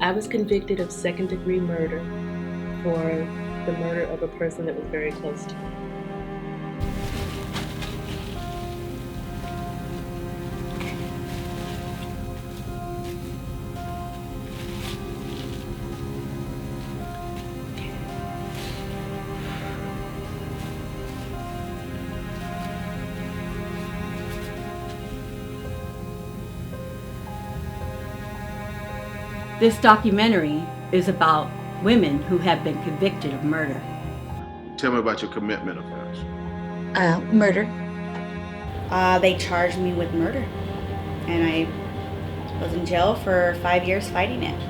I was convicted of second-degree murder for the murder of a person that was very close to me. This documentary is about women who have been convicted of murder. Tell me about your commitment offense. Murder. They charged me with murder, and I was in jail for 5 years fighting it.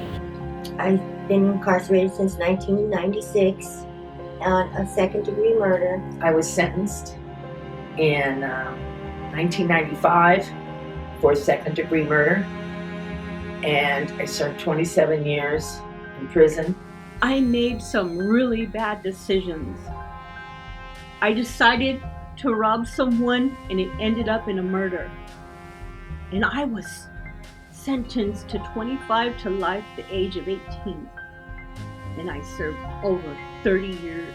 I've been incarcerated since 1996 on a second-degree murder. I was sentenced in 1995 for second-degree murder, and I served 27 years in prison. I made some really bad decisions. I decided to rob someone and it ended up in a murder. And I was sentenced to 25 to life at the age of 18. And I served over 30 years.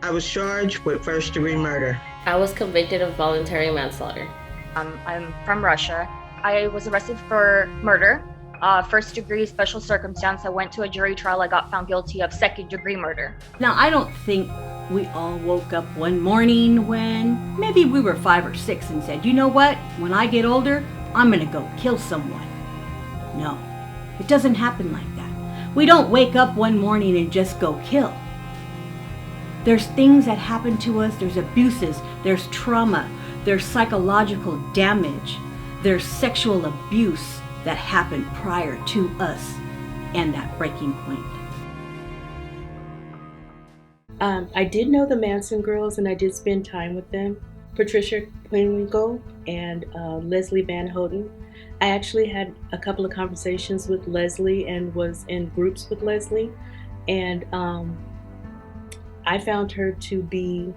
I was charged with first-degree murder. I was convicted of voluntary manslaughter. I'm from Russia. I was arrested for murder, first-degree special circumstance. I went to a jury trial. I got found guilty of second-degree murder. Now, I don't think we all woke up one morning when maybe we were 5 or 6 and said, you know what, when I get older, I'm gonna go kill someone. No, it doesn't happen like that. We don't wake up one morning and just go kill. There's things that happen to us, there's abuses, there's trauma, there's psychological damage, there's sexual abuse that happened prior to us and that breaking point. I did know the Manson girls, and I did spend time with them. Patricia Quinwinkle and Leslie Van Houten. I actually had a couple of conversations with Leslie and was in groups with Leslie, and I found her to be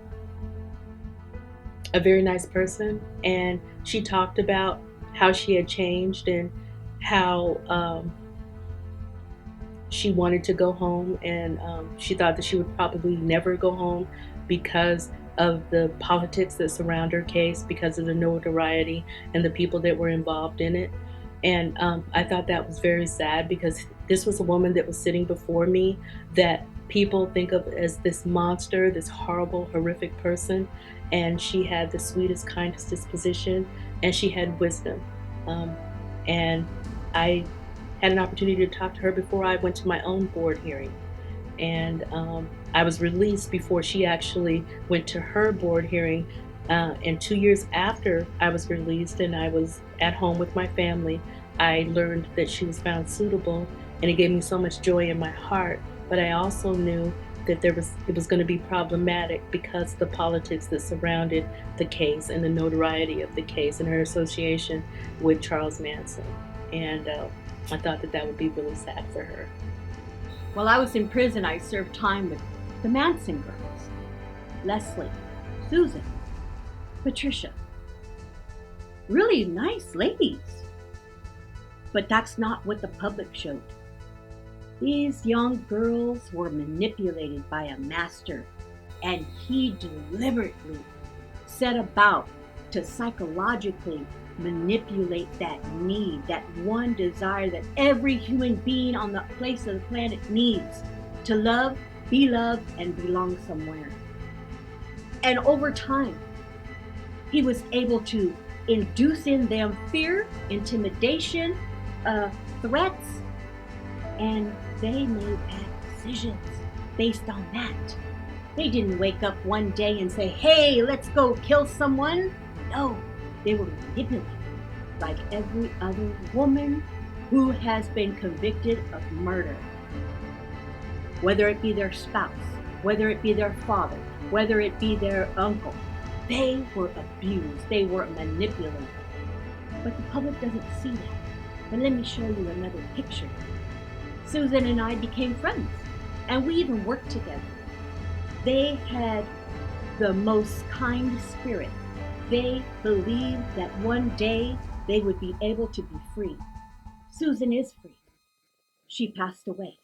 a very nice person, and she talked about how she had changed and how she wanted to go home, and she thought that she would probably never go home because of the politics that surround her case, because of the notoriety and the people that were involved in it. And I thought that was very sad, because this was a woman that was sitting before me that people think of as this monster, this horrible, horrific person, and she had the sweetest, kindest disposition, and she had wisdom. And I had an opportunity to talk to her before I went to my own board hearing. And I was released before she actually went to her board hearing. And 2 years after I was released and I was at home with my family, I learned that she was found suitable, and it gave me so much joy in my heart. But I also knew that it was going to be problematic because of the politics that surrounded the case and the notoriety of the case and her association with Charles Manson. And I thought that would be really sad for her. While I was in prison, I served time with the Manson girls. Leslie, Susan, Patricia. Really nice ladies. But that's not what the public showed. These young girls were manipulated by a master, and he deliberately set about to psychologically manipulate that need, that one desire that every human being on the face of the planet needs: to love, be loved, and belong somewhere. And over time, he was able to induce in them fear, intimidation, threats, and they made bad decisions based on that. They didn't wake up one day and say, hey, let's go kill someone. No, they were manipulated like every other woman who has been convicted of murder. Whether it be their spouse, whether it be their father, whether it be their uncle, they were abused, they were manipulated. But the public doesn't see that. But let me show you another picture. Susan and I became friends, and we even worked together. They had the most kind spirit. They believed that one day they would be able to be free. Susan is free. she passed away.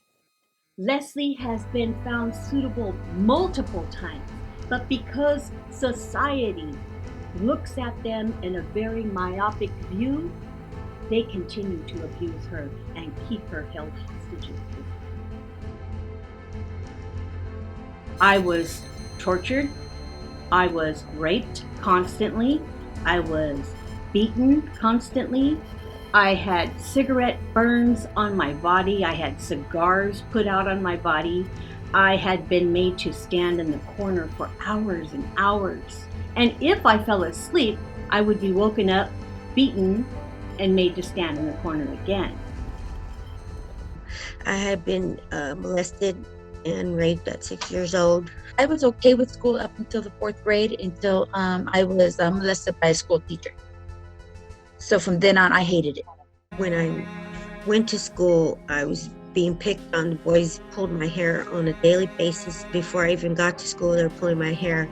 Leslie has been found suitable multiple times, but because society looks at them in a very myopic view, they continue to abuse her and keep her held hostage. I was tortured. I was raped constantly. I was beaten constantly. I had cigarette burns on my body. I had cigars put out on my body. I had been made to stand in the corner for hours and hours. And if I fell asleep, I would be woken up, beaten, and made to stand in the corner again. I had been molested and raped at 6 years old. I was okay with school up until the 4th grade, until I was molested by a school teacher. So from then on, I hated it. When I went to school, I was being picked on. The boys pulled my hair on a daily basis. Before I even got to school, they were pulling my hair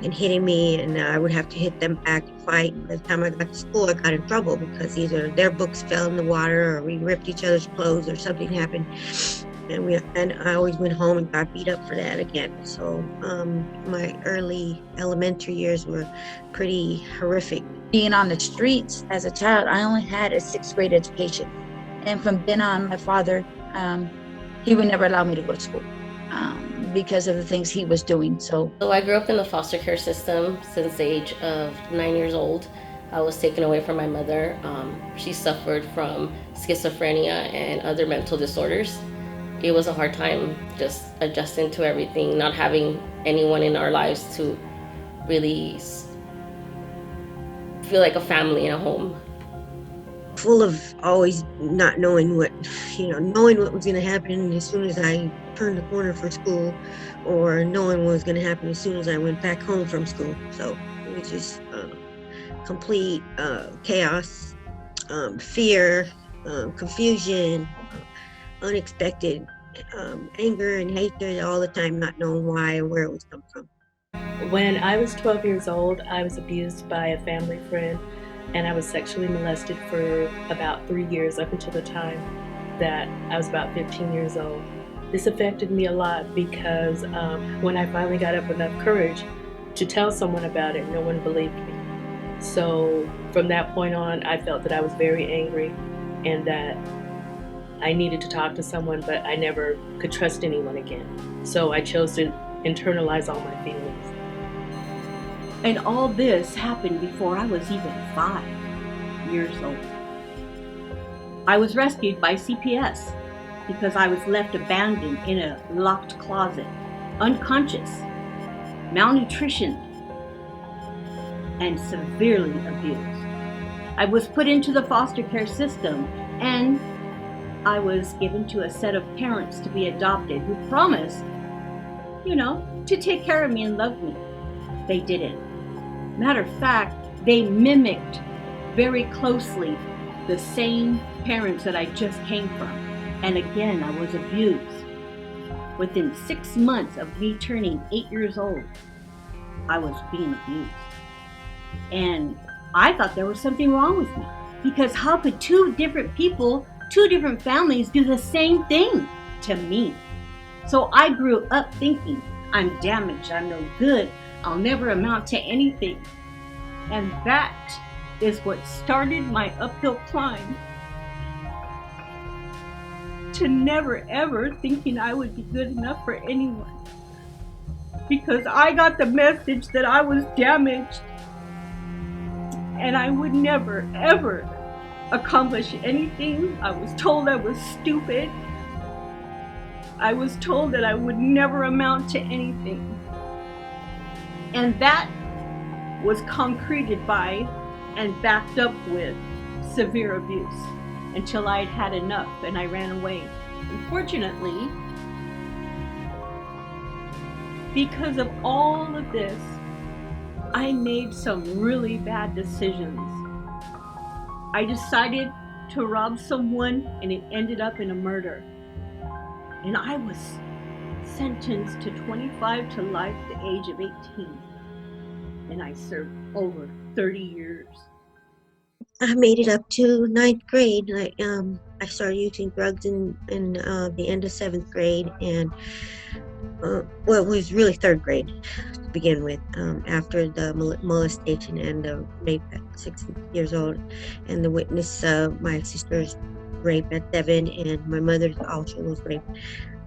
and hitting me, and I would have to hit them back and fight. By the time I got to school, I got in trouble because either their books fell in the water, or we ripped each other's clothes, or something happened. And I always went home and got beat up for that again. So my early elementary years were pretty horrific. Being on the streets as a child, I only had a 6th grade education. And from then on, my father, he would never allow me to go to school because of the things he was doing. So I grew up in the foster care system since the age of 9 years old. I was taken away from my mother. She suffered from schizophrenia and other mental disorders. It was a hard time just adjusting to everything, not having anyone in our lives to really feel like a family in a home. Full of always not knowing what was going to happen as soon as I turned the corner for school, or knowing what was going to happen as soon as I went back home from school. So it was just complete chaos, fear, confusion, unexpected anger and hatred all the time, not knowing why and where it was coming from. When I was 12 years old, I was abused by a family friend, and I was sexually molested for about 3 years, up until the time that I was about 15 years old. This affected me a lot because when I finally got up enough courage to tell someone about it, no one believed me. So from that point on, I felt that I was very angry and that I needed to talk to someone, but I never could trust anyone again. So I chose to internalize all my feelings. And all this happened before I was even 5 years old. I was rescued by CPS because I was left abandoned in a locked closet, unconscious, malnutrition, and severely abused. I was put into the foster care system, and I was given to a set of parents to be adopted who promised, to take care of me and love me. They didn't. Matter of fact, they mimicked very closely the same parents that I just came from. And again, I was abused. Within 6 months of me turning 8 years old, I was being abused. And I thought there was something wrong with me, because how could 2 different people, 2 different families do the same thing to me? So I grew up thinking, I'm damaged, I'm no good, I'll never amount to anything. And that is what started my uphill climb to never ever thinking I would be good enough for anyone. Because I got the message that I was damaged and I would never ever accomplish anything. I was told I was stupid. I was told that I would never amount to anything. And that was concreted by and backed up with severe abuse until I had had enough and I ran away. Unfortunately, because of all of this, I made some really bad decisions. I decided to rob someone and it ended up in a murder. And I was sentenced to 25 to life at the age of 18. And I served over 30 years. I made it up to ninth grade. I started using drugs in the end of seventh grade, and well, it was really third grade to begin with. After the molestation and the rape at 6 years old, and the witness, my sister's rape at 7, and my mother's also was raped.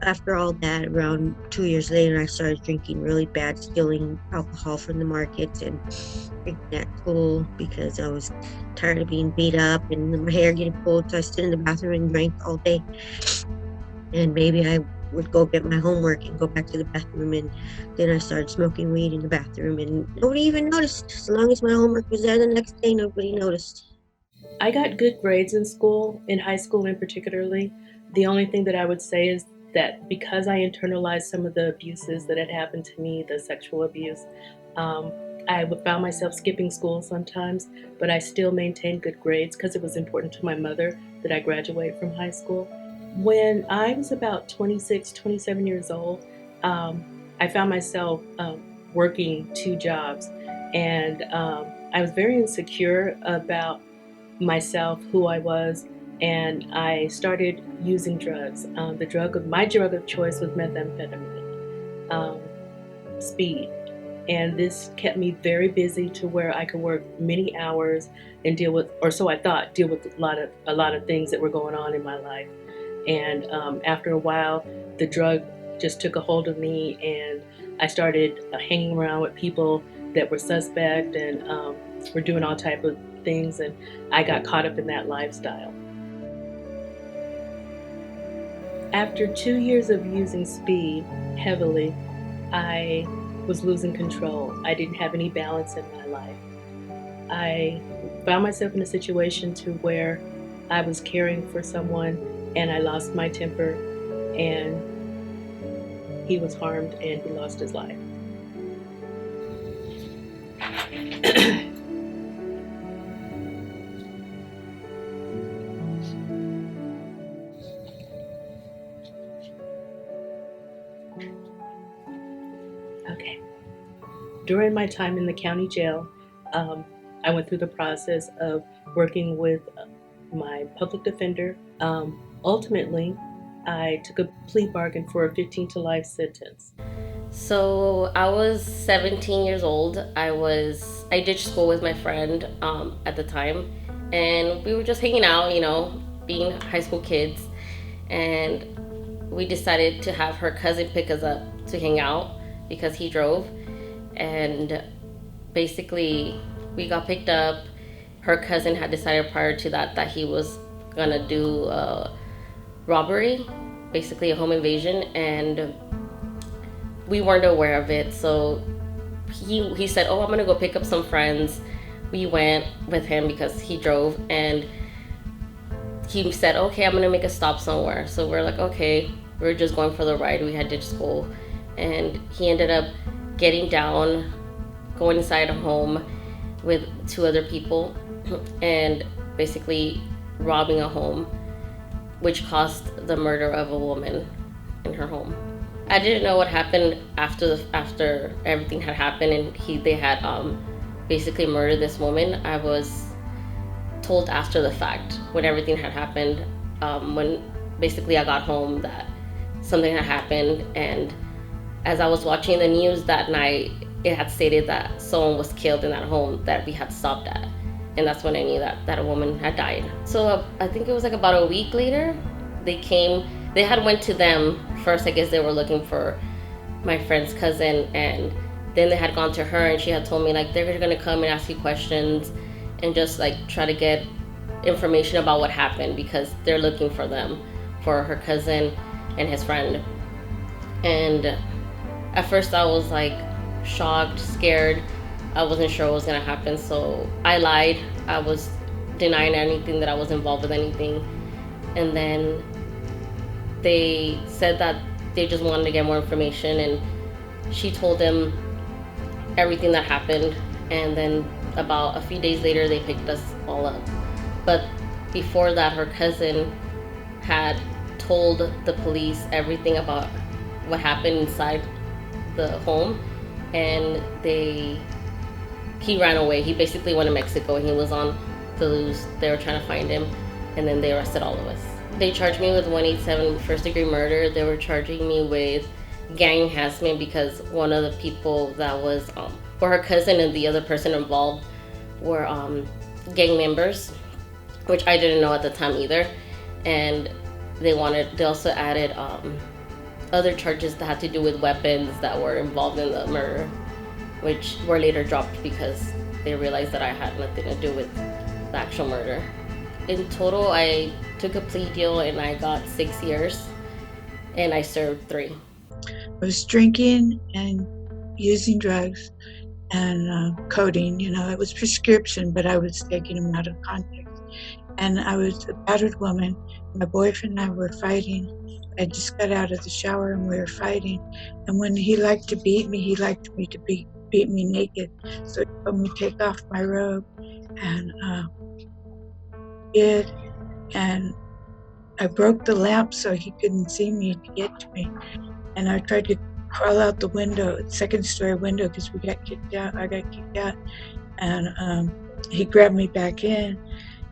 After all that, around 2 years later, I started drinking really bad, stealing alcohol from the markets and drinking at school because I was tired of being beat up and my hair getting pulled. So I stood in the bathroom and drank all day. And maybe I would go get my homework and go back to the bathroom. And then I started smoking weed in the bathroom, and nobody even noticed. As long as my homework was there the next day, nobody noticed. I got good grades in school, in high school in particularly. The only thing that I would say is that because I internalized some of the abuses that had happened to me, the sexual abuse, I would found myself skipping school sometimes, but I still maintained good grades because it was important to my mother that I graduate from high school. When I was about 26, 27 years old, I found myself working two jobs, and I was very insecure about myself, who I was, and I started using drugs. My drug of choice was methamphetamine, speed, and this kept me very busy to where I could work many hours and deal with, or so I thought, deal with a lot of things that were going on in my life. And after a while, the drug just took a hold of me, and I started hanging around with people that were suspect and were doing all type of things, and I got caught up in that lifestyle. After 2 years of using speed heavily, I was losing control. I didn't have any balance in my life. I found myself in a situation to where I was caring for someone and I lost my temper, and he was harmed and he lost his life. Okay. During my time in the county jail, I went through the process of working with my public defender. Ultimately, I took a plea bargain for a 15 to life sentence. So I was 17 years old. I ditched school with my friend at the time, and we were just hanging out, being high school kids, and we decided to have her cousin pick us up to hang out because he drove, and basically we got picked up. Her cousin had decided prior to that he was gonna do a robbery, basically a home invasion, and we weren't aware of it. So he said, "Oh, I'm gonna go pick up some friends." We went with him because he drove, and he said, "Okay, I'm gonna make a stop somewhere." So we're like, "Okay." We're just going for the ride. We had ditched school, and he ended up getting down, going inside a home with two other people, and basically robbing a home, which caused the murder of a woman in her home. I didn't know what happened after everything had happened, and they had basically murdered this woman. I was told after the fact, when everything had happened, when basically I got home, that something had happened. And as I was watching the news that night, it had stated that someone was killed in that home that we had stopped at, and that's when I knew that a woman had died. So I think it was like about a week later, they came. They had went to them first. I guess they were looking for my friend's cousin, and then they had gone to her, and she had told me, like, they're gonna come and ask you questions and just like try to get information about what happened, because they're looking for them, for her cousin and his friend. And at first I was like shocked, scared. I wasn't sure what was gonna happen, so I lied. I was denying anything, that I was involved with anything. And then they said that they just wanted to get more information, and she told them everything that happened. And then about a few days later, they picked us all up. But before that, her cousin had told the police everything about what happened inside the home, and he ran away. He basically went to Mexico, and he was on loose. They were trying to find him, and then they arrested all of us. They charged me with 187 first-degree murder. They were charging me with gang enhancement because one of the people that was, or her cousin and the other person involved were gang members, which I didn't know at the time either. And they also added other charges that had to do with weapons that were involved in the murder, which were later dropped because they realized that I had nothing to do with the actual murder. In total, I took a plea deal and I got 6 years, and I served 3. I was drinking and using drugs and codeine. It was prescription, but I was taking them out of context. And I was a battered woman. My boyfriend and I were fighting. I just got out of the shower and we were fighting. And when he liked to beat me, he liked me to beat me naked. So he told me to take off my robe, and did. And I broke the lamp so he couldn't see me to get to me. And I tried to crawl out the window, second story window, because we got kicked out. I got kicked out. And he grabbed me back in.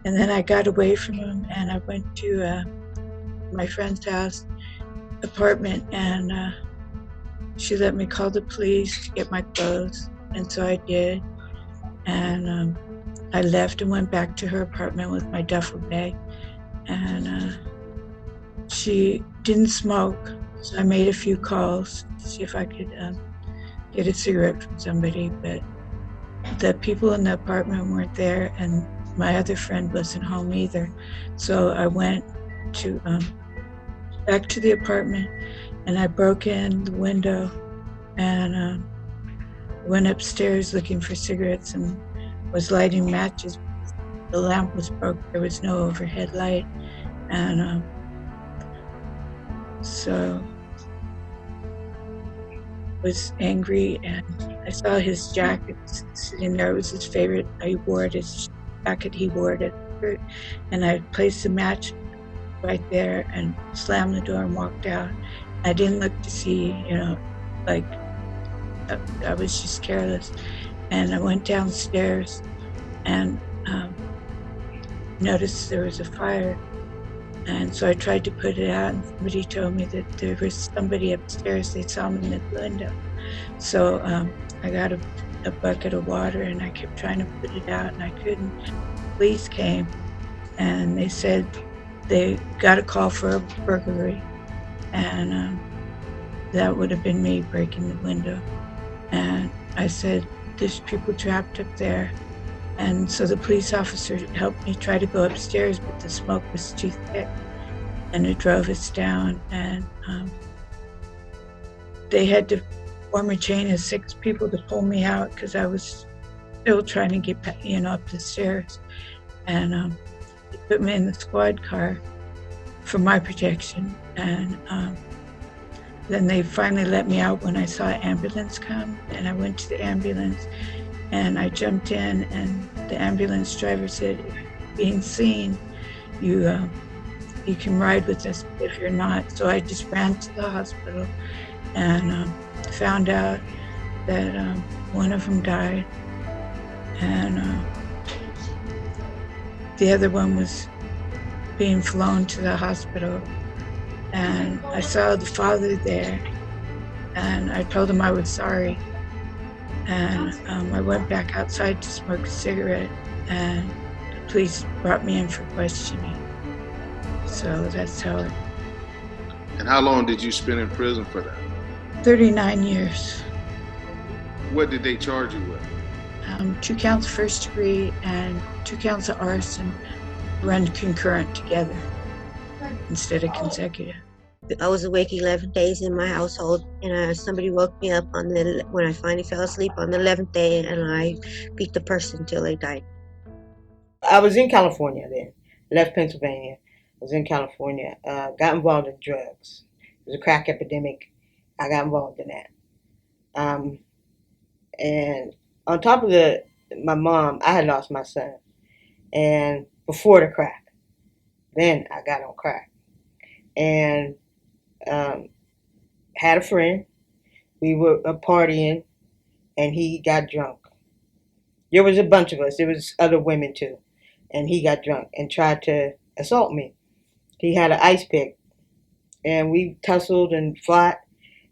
And then I got away from him and I went to my friend's house, apartment, and she let me call the police to get my clothes. And so I did. And I left and went back to her apartment with my duffel bag. And she didn't smoke, so I made a few calls to see if I could get a cigarette from somebody. But the people in the apartment weren't there, and my other friend wasn't home either. So I went to back to the apartment, and I broke in the window and went upstairs looking for cigarettes and was lighting matches. The lamp was broke. There was no overhead light. And so I was angry, and I saw his jacket sitting there. It was his favorite. He wore it, his jacket, he wore it at church. And I placed the match right there and slammed the door and walked out. I didn't look to see, like, I was just careless. And I went downstairs and noticed there was a fire. And so I tried to put it out, and somebody told me that there was somebody upstairs. They saw me in the window. So I got a bucket of water, and I kept trying to put it out, and I couldn't. Police came, and they said they got a call for a burglary, and that would have been me breaking the window. And I said, there's people trapped up there. And so the police officer helped me try to go upstairs, but the smoke was too thick, and it drove us down. And they had to form a chain of 6 people to pull me out because I was still trying to get, up the stairs. And they put me in the squad car for my protection. And then they finally let me out when I saw an ambulance come, and I went to the ambulance. And I jumped in, and the ambulance driver said, if you're being seen, you can ride with us if you're not. So I just ran to the hospital and found out that one of them died, and the other one was being flown to the hospital. And I saw the father there, and I told him I was sorry. And I went back outside to smoke a cigarette, and the police brought me in for questioning. So that's how it. And how long did you spend in prison for that? 39 years. What did they charge you with? 2 counts first degree and 2 counts of arson run concurrent together instead of consecutive. I was awake 11 days in my household, and somebody woke me up when I finally fell asleep on the 11th day, and I beat the person until they died. I was in California then, left Pennsylvania, was in California, got involved in drugs. It was a crack epidemic. I got involved in that. And on top of my mom, I had lost my son. And before the crack, then I got on crack. And had a friend. We were partying, and he got drunk. There was a bunch of us. There was other women too. and he got drunk and tried to assault me. He had an ice pick, and we tussled and fought,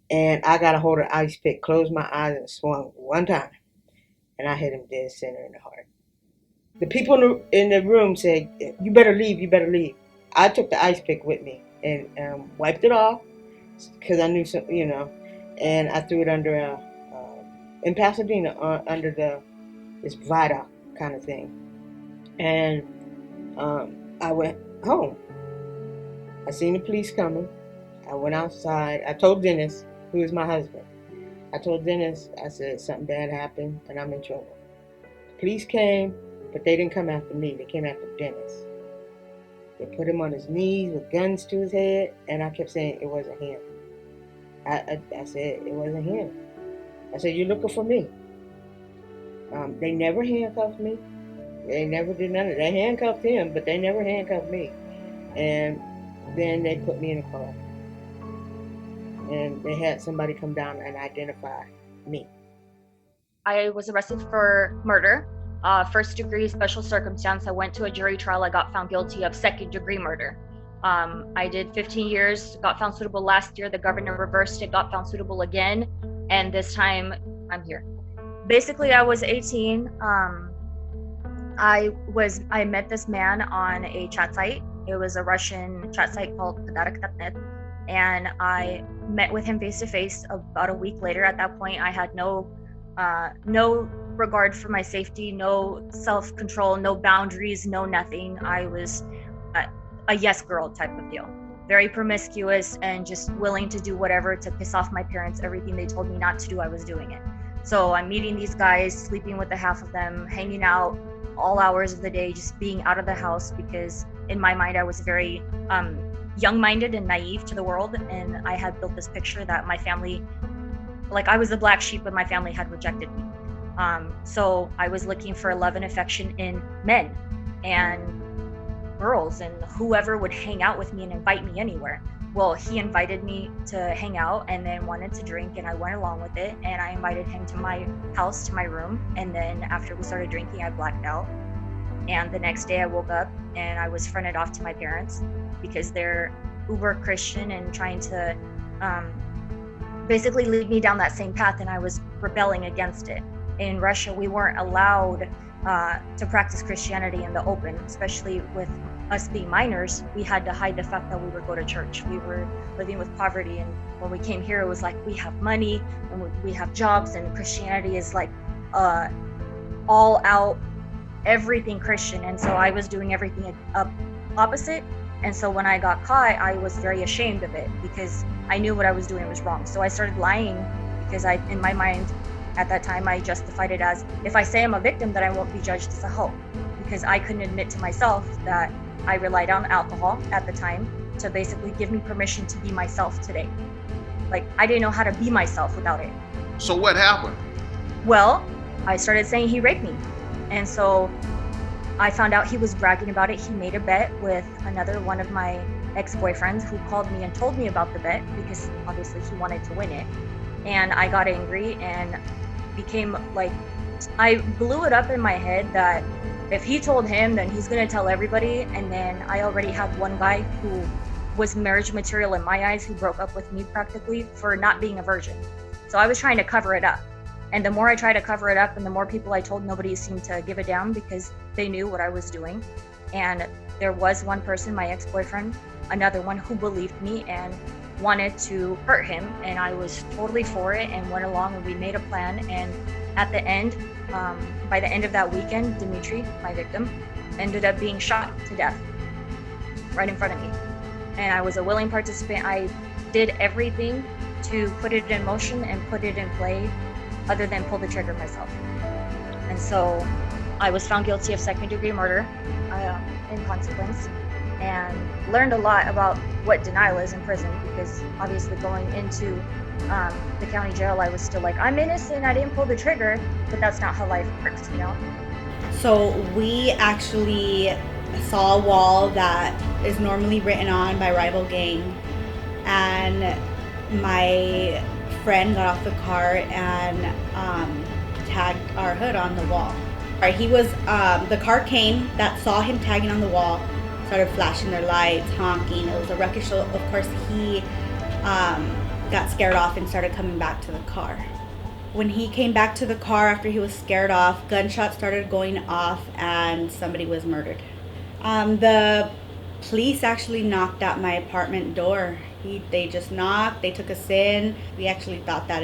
and I got a hold of the ice pick, closed my eyes, and swung one time, and I hit him dead center in the heart. The people in the room said, "You better leave, you better leave." I took the ice pick with me and wiped it off because I knew some, and I threw it under in Pasadena under this viaduct kind of thing, and I went home. I seen the police coming. I went outside. I told Dennis, who is my husband. I told Dennis, I said something bad happened and I'm in trouble. The police came, but they didn't come after me. They came after Dennis. They put him on his knees with guns to his head, and I kept saying it wasn't him. I said it wasn't him. I said, "You're looking for me." They never handcuffed me. They never did none of it. They handcuffed him, but they never handcuffed me. And then they put me in a car. And they had somebody come down and identify me. I was arrested for murder. First degree special circumstance. I went to a jury trial. I got found guilty of second degree murder. I did 15 years, got found suitable last year. The governor reversed it, got found suitable again. And this time I'm here. Basically, I was 18. I met this man on a chat site. It was a Russian chat site called Padarak.net. And I met with him face to face about a week later. At that point, I had no regard for my safety, no self-control, no boundaries, no nothing. I was a yes girl type of deal. Very promiscuous and just willing to do whatever to piss off my parents. Everything they told me not to do, I was doing it. So I'm meeting these guys, sleeping with the half of them, hanging out all hours of the day, just being out of the house, because in my mind I was very young-minded and naive to the world, and I had built this picture that my family, like I was the black sheep, but my family had rejected me. So I was looking for love and affection in men and girls and whoever would hang out with me and invite me anywhere. Well, he invited me to hang out and then wanted to drink, and I went along with it, and I invited him to my house, to my room, and then after we started drinking, I blacked out. And the next day I woke up and I was fronted off to my parents because they're uber Christian and trying to basically lead me down that same path, and I was rebelling against it. In Russia, we weren't allowed to practice Christianity in the open, especially with us being minors. We had to hide the fact that we would go to church. We were living with poverty, and when we came here, it was like we have money and we have jobs, and Christianity is like all out, everything Christian. And so I was doing everything opposite. And so when I got caught, I was very ashamed of it because I knew what I was doing was wrong. So I started lying because in my mind, at that time, I justified it as, if I say I'm a victim, then I won't be judged as a hoe, because I couldn't admit to myself that I relied on alcohol at the time to basically give me permission to be myself today. Like, I didn't know how to be myself without it. So what happened? Well, I started saying he raped me. And so I found out he was bragging about it. He made a bet with another one of my ex-boyfriends who called me and told me about the bet because obviously he wanted to win it. And I got angry and became like, I blew it up in my head that if he told him, then he's going to tell everybody. And then I already had one guy who was marriage material in my eyes, who broke up with me practically for not being a virgin. So I was trying to cover it up. And the more I tried to cover it up and the more people I told, nobody seemed to give a damn because they knew what I was doing. And there was one person, my ex-boyfriend, another one, who believed me and wanted to hurt him. And I was totally for it and went along, and we made a plan. And at the end, by the end of that weekend, Dimitri, my victim, ended up being shot to death right in front of me. And I was a willing participant. I did everything to put it in motion and put it in play, other than pull the trigger myself. And so I was found guilty of second-degree murder in consequence, and learned a lot about what denial is in prison, because obviously going into the county jail, I was still like, I'm innocent, I didn't pull the trigger, but that's not how life works, you know? So we actually saw a wall that is normally written on by rival gang, and my friend got off the car and tagged our hood on the wall. He was, the car came that saw him tagging on the wall, started flashing their lights, honking. It was a wreckage, so of course he got scared off and started coming back to the car. When he came back to the car after he was scared off, gunshots started going off and somebody was murdered. The police actually knocked at my apartment door. They just knocked, they took us in. We actually thought that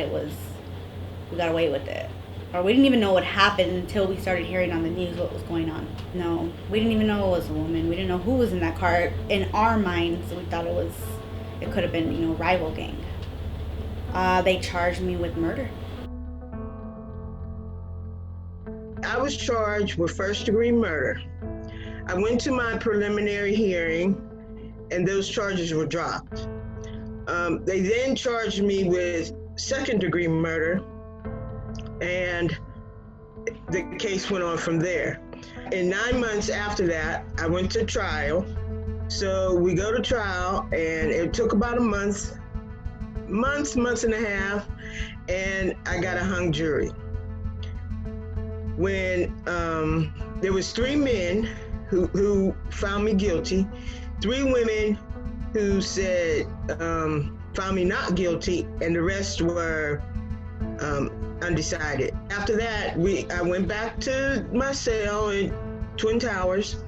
we got away with it. Or we didn't even know what happened until we started hearing on the news what was going on. No, we didn't even know it was a woman. We didn't know who was in that car. In our minds, we thought it could have been, a rival gang. They charged me with murder. I was charged with first-degree murder. I went to my preliminary hearing, and those charges were dropped. They then charged me with second-degree murder, and the case went on from there. And 9 months after that, I went to trial. So we go to trial, and it took about a month and a half, and I got a hung jury. When there was 3 men who found me guilty, 3 women who said found me not guilty, and the rest were undecided. After that, I went back to my cell in Twin Towers,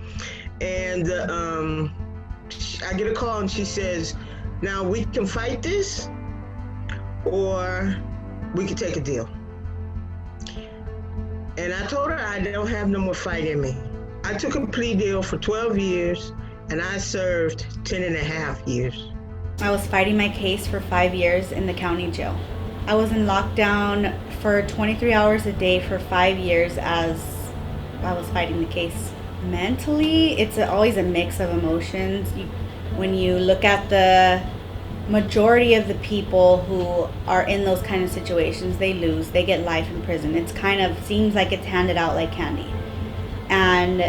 and I get a call, and she says, "Now we can fight this, or we can take a deal." And I told her I don't have no more fight in me. I took a plea deal for 12 years, and I served 10 and a half years. I was fighting my case for 5 years in the county jail. I was in lockdown for 23 hours a day for 5 years as I was fighting the case. Mentally, it's always a mix of emotions. When you look at the majority of the people who are in those kind of situations, they lose, they get life in prison. It's kind of seems like it's handed out like candy. And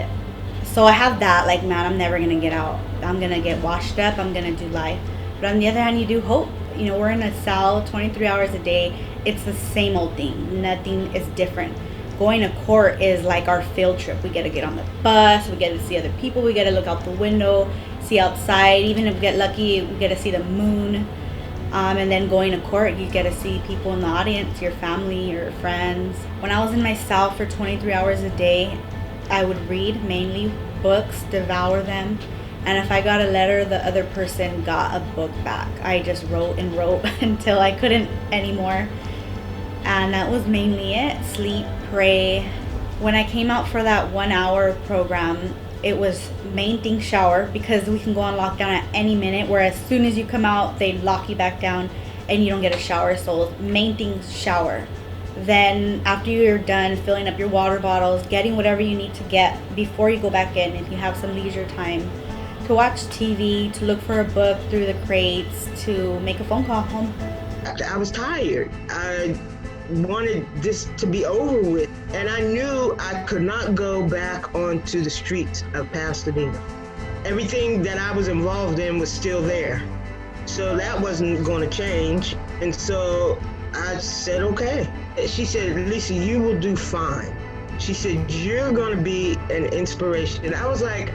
so I have that, like, man, I'm never gonna get out. I'm gonna get washed up, I'm gonna do life. But on the other hand, you do hope. We're in a cell 23 hours a day. It's the same old thing. Nothing is different. Going to court is like our field trip. We get to get on the bus, we get to see other people, we get to look out the window, see outside. Even if we get lucky, we get to see the moon. And then going to court, you get to see people in the audience, your family, your friends. When I was in my cell for 23 hours a day, I would read mainly books, devour them. And if I got a letter, the other person got a book back. I just wrote and wrote until I couldn't anymore. And that was mainly it. Sleep, pray. When I came out for that 1 hour program, it was main thing shower, because we can go on lockdown at any minute, where as soon as you come out, they lock you back down and you don't get a shower. So main thing shower. Then after you're done filling up your water bottles, getting whatever you need to get before you go back in, if you have some leisure time, to watch TV, to look for a book through the crates, to make a phone call home. I was tired. I wanted this to be over with, and I knew I could not go back onto the streets of Pasadena. Everything that I was involved in was still there, so that wasn't going to change. And so I said, okay. She said, "Lisa, you will do fine." She said, "You're going to be an inspiration." And I was like,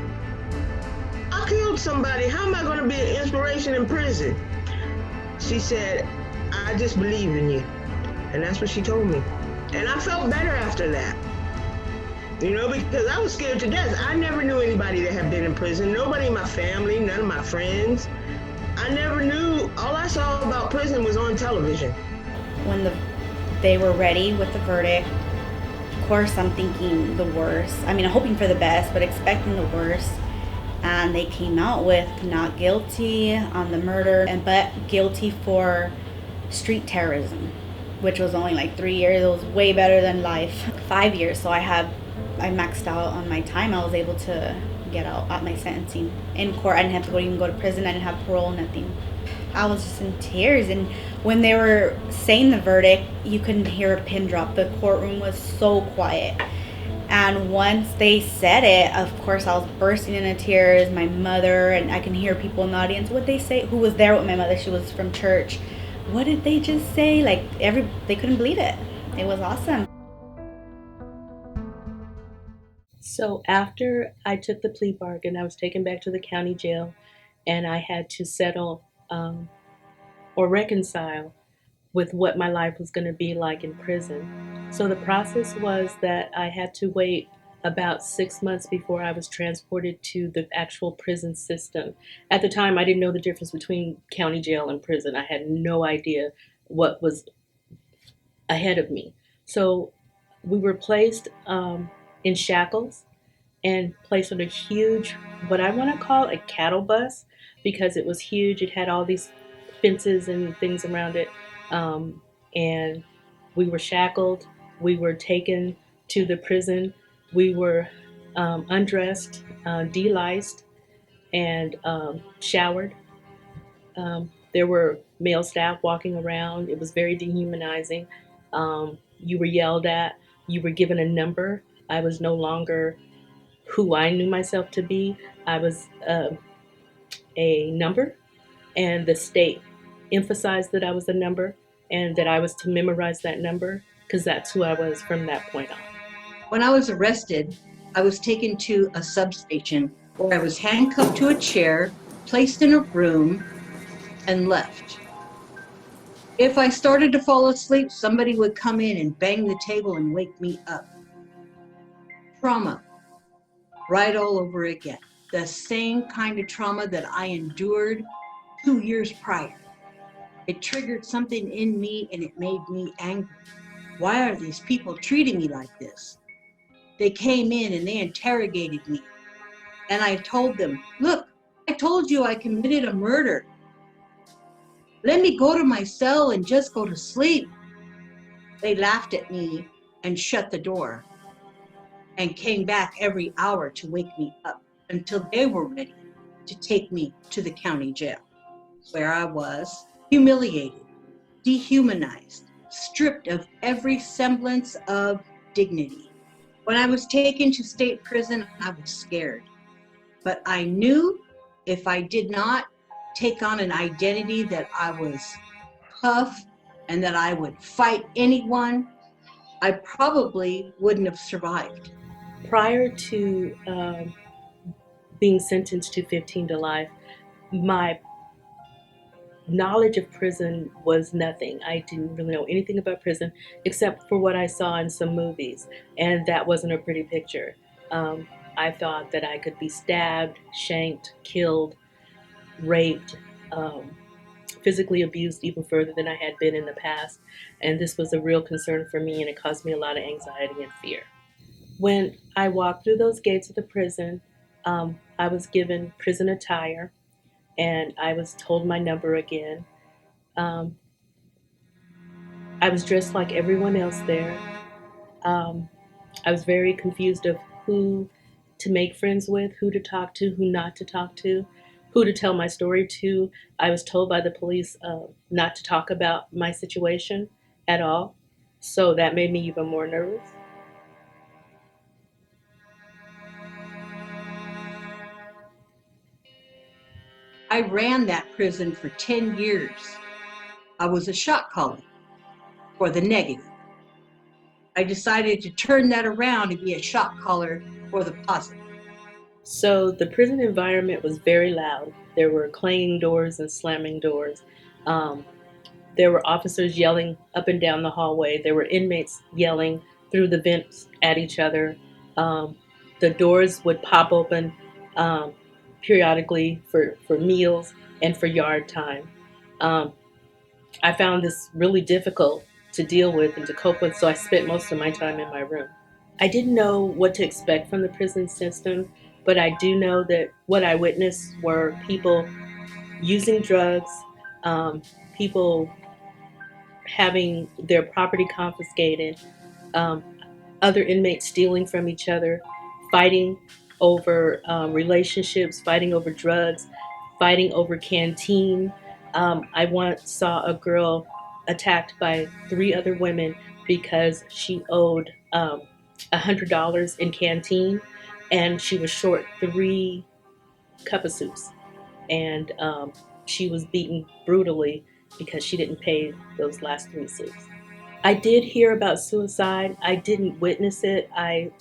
I killed somebody. How am I going to be an inspiration in prison? She said, "I just believe in you." And that's what she told me. And I felt better after that. Because I was scared to death. I never knew anybody that had been in prison. Nobody in my family, none of my friends. I never knew. All I saw about prison was on television. When they were ready with the verdict, of course I'm thinking the worst. I'm hoping for the best, but expecting the worst. And they came out with not guilty on the murder, but guilty for street terrorism, which was only like 3 years. It was way better than life. 5 years, so I maxed out on my time. I was able to get out at my sentencing in court. I didn't have to even go to prison. I didn't have parole, nothing. I was just in tears, and when they were saying the verdict, you couldn't hear a pin drop. The courtroom was so quiet. And once they said it, of course, I was bursting into tears. My mother, and I can hear people in the audience. What they say? Who was there with my mother? She was from church. What did they just say? They couldn't believe it. It was awesome. So after I took the plea bargain, I was taken back to the county jail and I had to settle or reconcile with what my life was going to be like in prison. So the process was that I had to wait about 6 months before I was transported to the actual prison system. At the time, I didn't know the difference between county jail and prison. I had no idea what was ahead of me. So we were placed in shackles and placed on a huge, what I want to call a cattle bus, because it was huge. It had all these fences and things around it. And we were shackled. We were taken to the prison. We were undressed, deliced, and showered. There were male staff walking around. It was very dehumanizing. You were yelled at. You were given a number. I was no longer who I knew myself to be. I was a number, and the state emphasized that I was a number and that I was to memorize that number because that's who I was from that point on. When I was arrested, I was taken to a substation where I was handcuffed to a chair, placed in a room, and left. If I started to fall asleep, somebody would come in and bang the table and wake me up. Trauma, right all over again. The same kind of trauma that I endured 2 years prior. It triggered something in me and it made me angry. Why are these people treating me like this? They came in and they interrogated me. And I told them, look, I told you I committed a murder. Let me go to my cell and just go to sleep. They laughed at me and shut the door and came back every hour to wake me up until they were ready to take me to the county jail, where I was humiliated, dehumanized, stripped of every semblance of dignity. When I was taken to state prison, I was scared. But I knew if I did not take on an identity that I was tough and that I would fight anyone, I probably wouldn't have survived. Prior to being sentenced to 15 to life, my knowledge of prison was nothing. I didn't really know anything about prison except for what I saw in some movies, and that wasn't a pretty picture. I thought that I could be stabbed, shanked, killed, raped, physically abused even further than I had been in the past, and this was a real concern for me, and it caused me a lot of anxiety and fear. When I walked through those gates of the prison, I was given prison attire, and I was told my number again. Um, I was dressed like everyone else there. Um, I was very confused of who to make friends with, who to talk to, who not to talk to, who to tell my story to. I was told by the police not to talk about my situation at all. So that made me even more nervous. I ran that prison for 10 years. I was a shot caller for the negative. I decided to turn that around and be a shot caller for the positive. So the prison environment was very loud. There were clanging doors and slamming doors. Um, there were officers yelling up and down the hallway. There were inmates yelling through the vents at each other. Um, the doors would pop open um, periodically for meals and for yard time. Um, I found this really difficult to deal with and to cope with, so I spent most of my time in my room. I didn't know what to expect from the prison system, but I do know that what I witnessed were people using drugs, people having their property confiscated, um, other inmates stealing from each other, fighting over relationships, fighting over drugs, fighting over canteen. I once saw a girl attacked by three other women because she owed $100 in canteen, and she was short 3 cup of soups, and she was beaten brutally because she didn't pay those last 3 soups. I did hear about suicide. I didn't witness it. I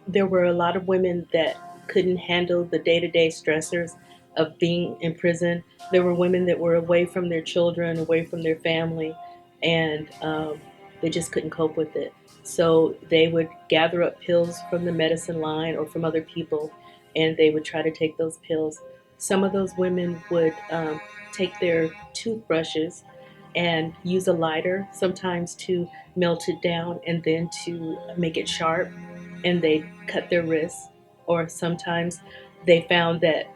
there were a lot of women that couldn't handle the day-to-day stressors of being in prison. There were women that were away from their children, away from their family, and they just couldn't cope with it. So they would gather up pills from the medicine line or from other people, and they would try to take those pills. Some of those women would take their toothbrushes and use a lighter, sometimes to melt it down and then to make it sharp, and they cut their wrists. Or sometimes they found that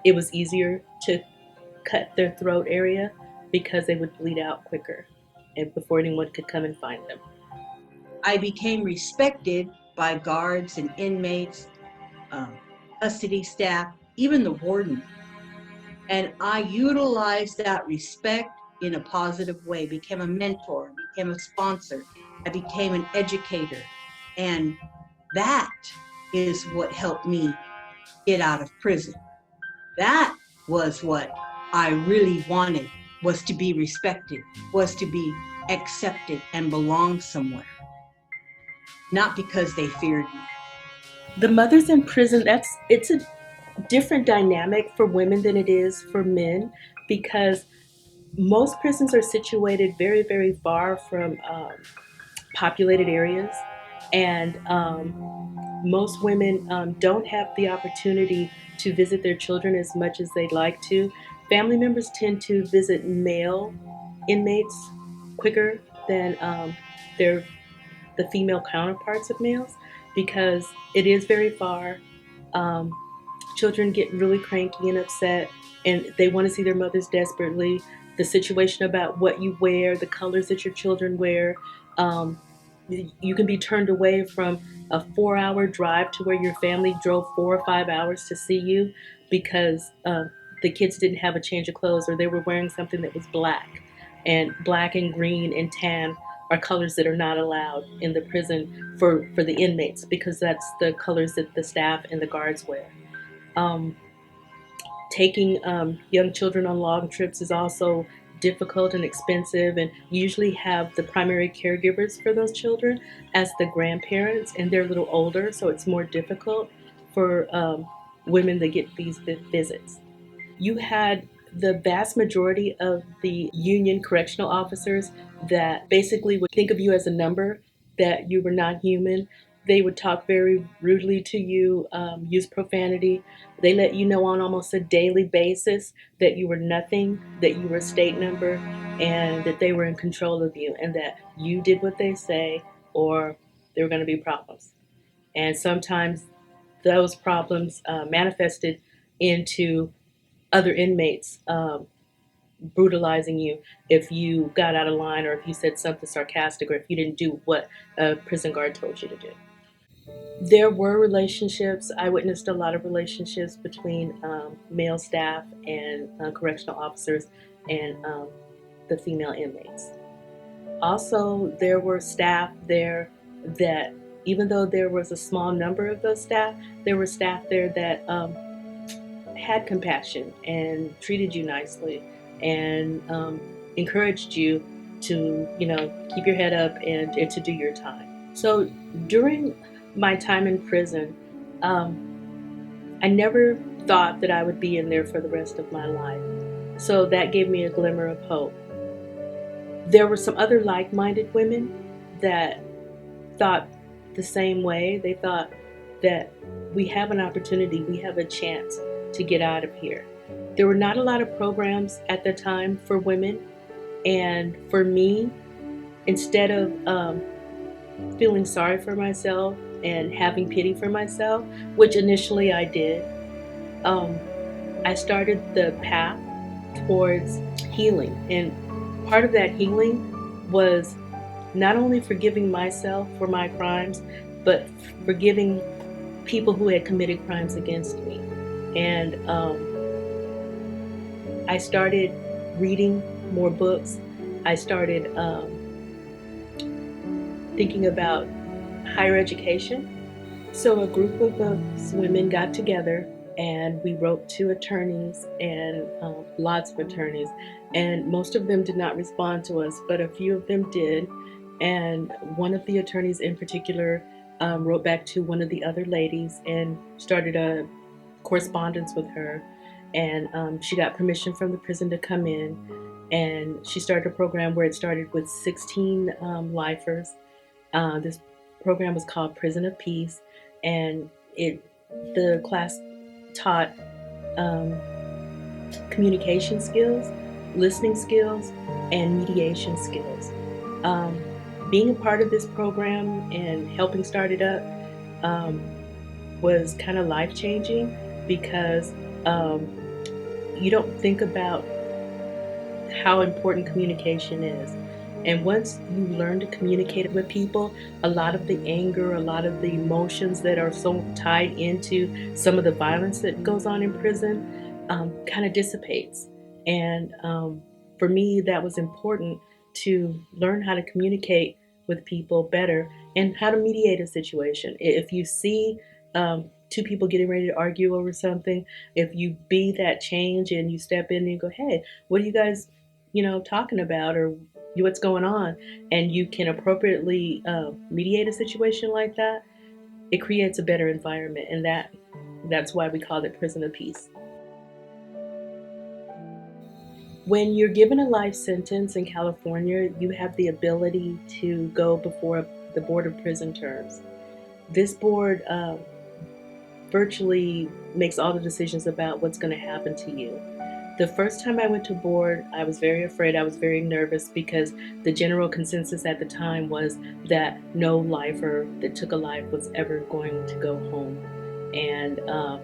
it was easier to cut their throat area because they would bleed out quicker and before anyone could come and find them. I became respected by guards and inmates, custody staff, even the warden. And I utilized that respect in a positive way, became a mentor, became a sponsor. I became an educator. And that is what helped me get out of prison. That was what I really wanted, was to be respected, was to be accepted and belong somewhere. Not because they feared me. The mothers in prison, it's a different dynamic for women than it is for men, because most prisons are situated very, very far from populated areas, and most women don't have the opportunity to visit their children as much as they'd like to. Family members tend to visit male inmates quicker than their the female counterparts of males, because it is very far. Um, Children get really cranky and upset, and they want to see their mothers desperately. The situation about what you wear, the colors that your children wear, um, you can be turned away from a 4 hour drive to where your family drove 4 or 5 hours to see you because the kids didn't have a change of clothes, or they were wearing something that was black. And black and green and tan are colors that are not allowed in the prison for the inmates, because that's the colors that the staff and the guards wear. Um, Taking young children on long trips is also difficult and expensive, and you usually have the primary caregivers for those children as the grandparents, and they're a little older, so it's more difficult for women that get these visits. You had the vast majority of the union correctional officers that basically would think of you as a number, that you were not human. They would talk very rudely to you, use profanity. They let you know on almost a daily basis that you were nothing, that you were a state number, and that they were in control of you, and that you did what they say, or there were going to be problems. And sometimes those problems manifested into other inmates brutalizing you if you got out of line, or if you said something sarcastic, or if you didn't do what a prison guard told you to do. There were relationships. I witnessed a lot of relationships between male staff and correctional officers and the female inmates. Also, there were staff there that, even though there was a small number of those staff, there were staff there that had compassion and treated you nicely, and encouraged you to, keep your head up and to do your time. So during my time in prison, I never thought that I would be in there for the rest of my life. So that gave me a glimmer of hope. There were some other like-minded women that thought the same way. They thought that we have an opportunity, we have a chance to get out of here. There were not a lot of programs at the time for women, and for me, instead of feeling sorry for myself and having pity for myself, which initially I did, I started the path towards healing. And part of that healing was not only forgiving myself for my crimes, but forgiving people who had committed crimes against me. And I started reading more books. I started thinking about higher education. So a group of us women got together, and we wrote to attorneys, and lots of attorneys, and most of them did not respond to us, but a few of them did. And one of the attorneys in particular wrote back to one of the other ladies and started a correspondence with her. And she got permission from the prison to come in. And she started a program where it started with 16 lifers. This program was called Prison of Peace. And the class taught um, communication skills, listening skills, and mediation skills. Um, Being a part of this program and helping start it up um, was kind of life changing because um, you don't think about how important communication is. And once you learn to communicate with people, a lot of the anger, a lot of the emotions that are so tied into some of the violence that goes on in prison kind of dissipates. And for me, that was important to learn how to communicate with people better and how to mediate a situation. If you see two people getting ready to argue over something, if you be that change and you step in and you go, hey, what are you guys talking about, or what's going on, and you can appropriately mediate a situation like that, it creates a better environment, and that's why we call it Prison of Peace. When you're given a life sentence in California, you have the ability to go before the Board of Prison Terms. This board virtually makes all the decisions about what's going to happen to you. The first time I went to board, I was very afraid. I was very nervous because the general consensus at the time was that no lifer that took a life was ever going to go home. And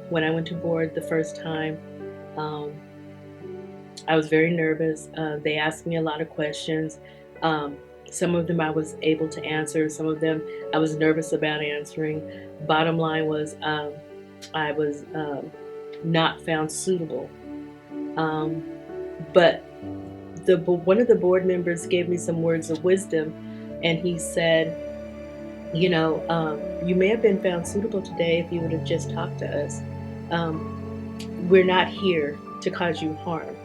when I went to board the first time, um, I was very nervous. They asked me a lot of questions. Um, some of them I was able to answer, some of them I was nervous about answering. Bottom line was I was not found suitable. Um, but one of the board members gave me some words of wisdom, and he said, you may have been found suitable today if you would have just talked to us. We're not here to cause you harm.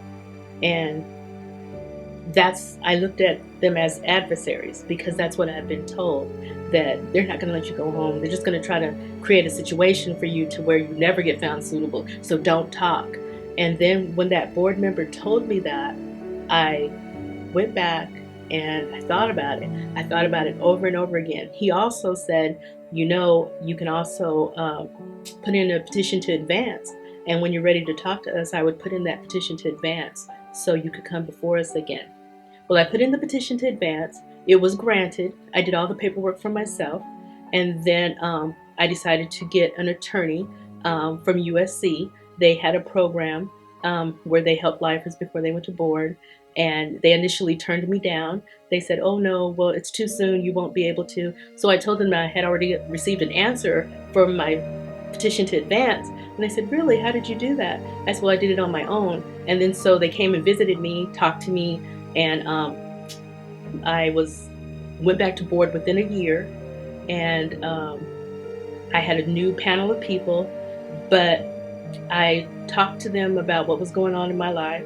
And I looked at them as adversaries because that's what I've been told, that they're not going to let you go home. They're just going to try to create a situation for you to where you never get found suitable. So don't talk. And then when that board member told me that, I went back and I thought about it. I thought about it over and over again. He also said, you can also put in a petition to advance. And when you're ready to talk to us, I would put in that petition to advance so you could come before us again. Well, I put in the petition to advance. It was granted. I did all the paperwork for myself. And then I decided to get an attorney from USC. They had a program where they helped lifers before they went to board. And they initially turned me down. They said, oh no, well, it's too soon. You won't be able to. So I told them I had already received an answer from my petition to advance. And they said, really, how did you do that? I said, well, I did it on my own. And then so they came and visited me, talked to me, and I went back to board within a year, and I had a new panel of people, but I talked to them about what was going on in my life.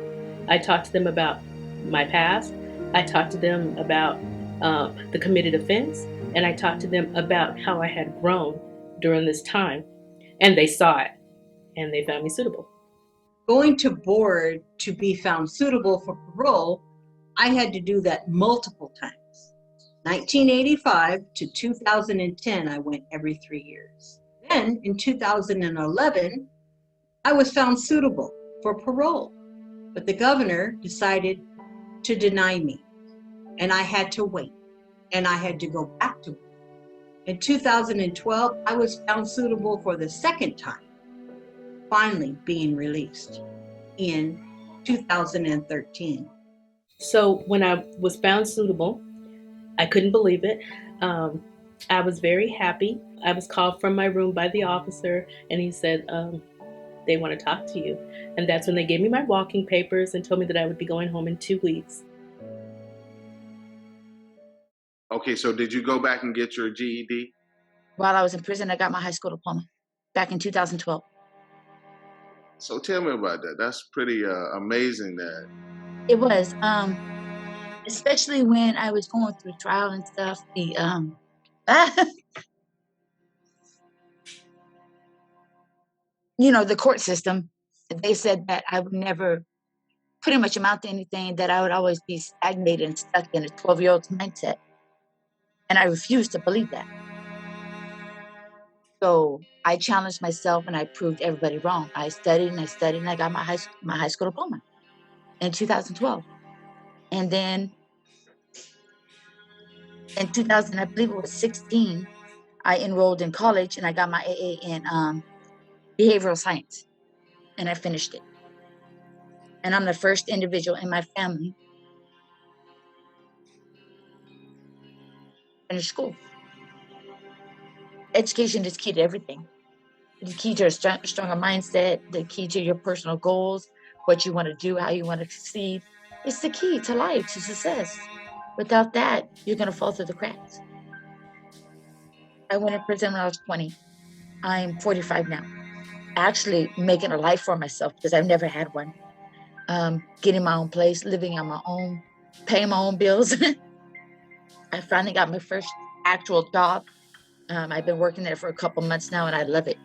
I talked to them about my past. I talked to them about the committed offense, and I talked to them about how I had grown during this time, and they saw it, and they found me suitable. Going to board to be found suitable for parole, I had to do that multiple times. 1985 to 2010, I went every 3 years. Then in 2011, I was found suitable for parole, but the governor decided to deny me, and I had to wait, and I had to go back to work. In 2012, I was found suitable for the second time, finally being released in 2013. So when I was found suitable, I couldn't believe it. I was very happy. I was called from my room by the officer, and he said, they want to talk to you. And that's when they gave me my walking papers and told me that I would be going home in 2 weeks. Okay, so did you go back and get your GED? While I was in prison, I got my high school diploma back in 2012. So tell me about that. That's pretty amazing that. It was, especially when I was going through trial and stuff. the court system, they said that I would never pretty much amount to anything, that I would always be stagnated and stuck in a 12-year-old's mindset. And I refused to believe that. So I challenged myself and I proved everybody wrong. I studied and I studied and I got my high school diploma in 2012. And then in 2000, I believe it was 16, I enrolled in college and I got my AA in behavioral science, and I finished it. And I'm the first individual in my family to finish school. Education is key to everything. The key to a stronger mindset, the key to your personal goals, what you want to do, how you want to succeed. It's the key to life, to success. Without that, you're going to fall through the cracks. I went in prison when I was 20. I'm 45 now. Actually making a life for myself because I've never had one. Getting my own place, living on my own, paying my own bills. I finally got my first actual job. I've been working there for a couple months now and I love it.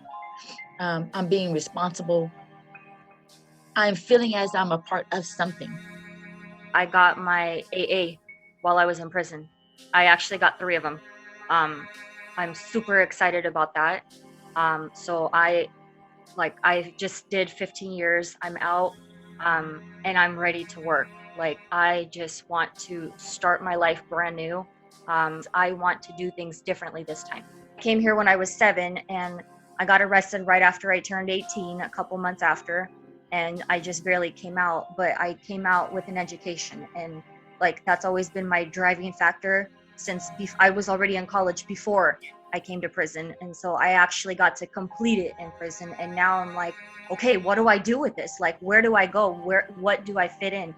I'm being responsible. I'm feeling as I'm a part of something. I got my AA while I was in prison. I actually got 3 of them. I'm super excited about that. So I just did 15 years. I'm out, and I'm ready to work. Like, I just want to start my life brand new. I want to do things differently this time. I came here when I was 7, and I got arrested right after I turned 18, a couple months after, and I just barely came out. But I came out with an education, and that's always been my driving factor since I was already in college before I came to prison. And so I actually got to complete it in prison. And now I'm like, okay, what do I do with this? Where do I go? What do I fit in?